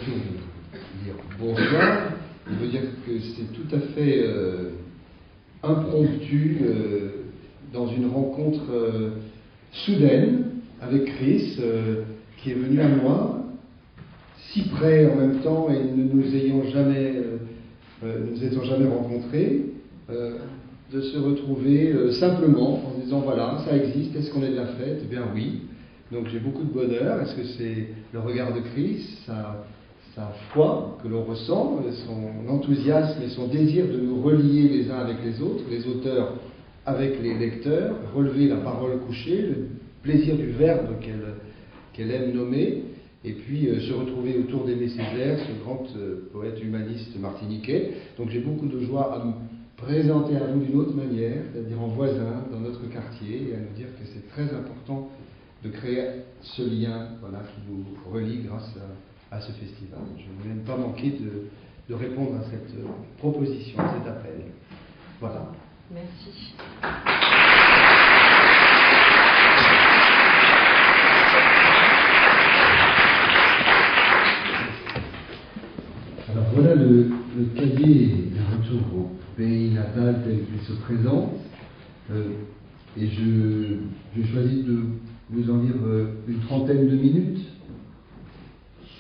tour de dire bonsoir. Il veut dire que c'est tout à fait impromptu, dans une rencontre soudaine avec Chris, qui est venu à moi, si près en même temps, et nous étions jamais rencontrés, de se retrouver simplement en se disant voilà, ça existe, est-ce qu'on est de la fête? Eh bien oui. Donc j'ai beaucoup de bonheur. Est-ce que c'est le regard de Chris, sa foi que l'on ressent, son enthousiasme et son désir de nous relier les uns avec les autres, les auteurs avec les lecteurs, relever la parole couchée, le plaisir du verbe qu'elle aime nommer, et puis se retrouver autour d'Aimé Césaire, ce grand poète humaniste martiniquais. Donc j'ai beaucoup de joie à me présenter à vous d'une autre manière, c'est-à-dire en voisin, dans notre quartier, et à nous dire que c'est très important de créer ce lien, voilà, qui nous relie grâce à ce festival. Je ne voulais pas manquer de répondre à cette proposition, à cet appel. Voilà. Merci. Alors voilà le cahier d'un retour au pays natal tel qu'il se présente. Et j'ai choisi de vous en dire une trentaine de minutes,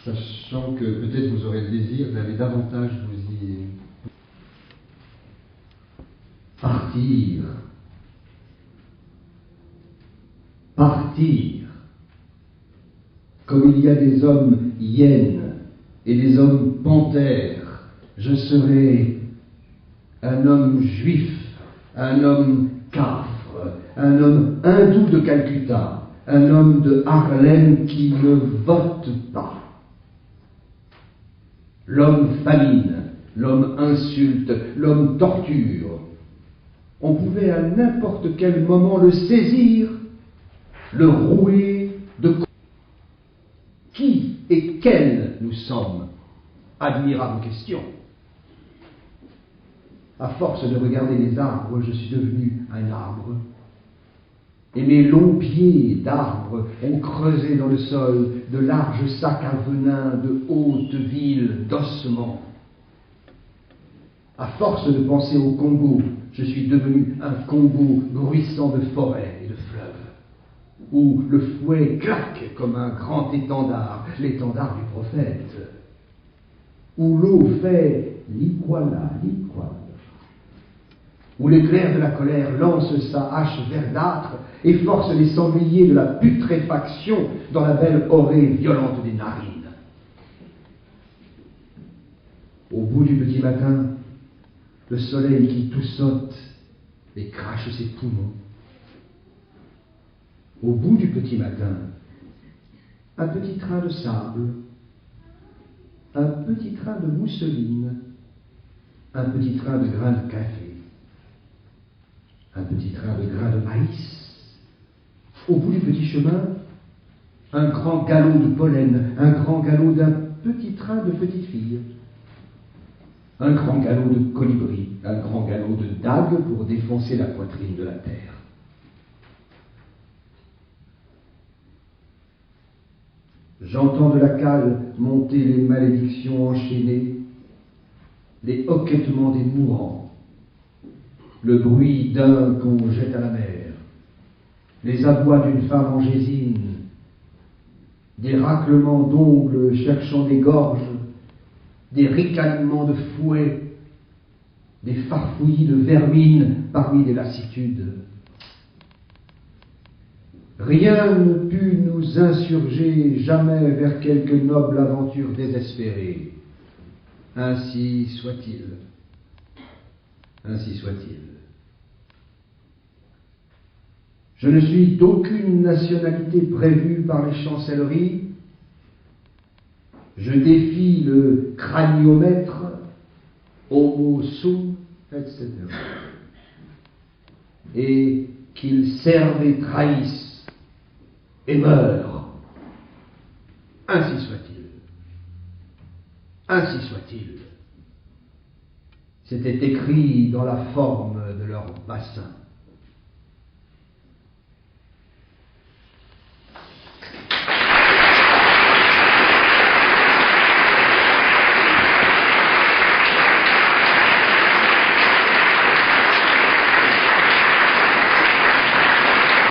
sachant que peut-être vous aurez le désir d'aller davantage vous y partir. Partir. Comme il y a des hommes hyènes et des hommes panthères, je serai un homme juif, un homme cafre, un homme hindou de Calcutta, un homme de Harlem qui ne vote pas. L'homme famine, l'homme insulte, l'homme torture. On pouvait à n'importe quel moment le saisir, le rouer de coups. Qui et quels nous sommes? Admirable question. À force de regarder les arbres, je suis devenu un arbre. Et mes longs pieds d'arbres ont creusé dans le sol de larges sacs à venin de hautes villes d'ossements. À force de penser au Congo, je suis devenu un Congo bruissant de forêts et de fleuves, où le fouet claque comme un grand étendard, l'étendard du prophète, où l'eau fait liquala, liquala, où l'éclair de la colère lance sa hache verdâtre et force les sangliers de la putréfaction dans la belle orée violente des narines. Au bout du petit matin, le soleil qui tout saute et crache ses poumons. Au bout du petit matin, un petit train de sable, un petit train de mousseline, un petit train de grains de café, un petit train de grains de maïs. Au bout du petit chemin, un grand galop de pollen, un grand galop d'un petit train de petites filles, un grand galop de colibris, un grand galop de dagues pour défoncer la poitrine de la terre. J'entends de la cale monter les malédictions enchaînées, les hoquetements des mourants, le bruit d'un qu'on jette à la mer, les abois d'une femme angésine, des raclements d'ongles cherchant des gorges, des ricanements de fouet, des farfouillis de vermine parmi les lassitudes. Rien ne put nous insurger jamais vers quelque noble aventure désespérée. Ainsi soit-il. Ainsi soit-il. Je ne suis d'aucune nationalité prévue par les chancelleries. Je défie le craniomètre, homo sum, etc. Et qu'ils servent et trahissent et meurent. Ainsi soit-il. Ainsi soit-il. C'était écrit dans la forme de leur bassin.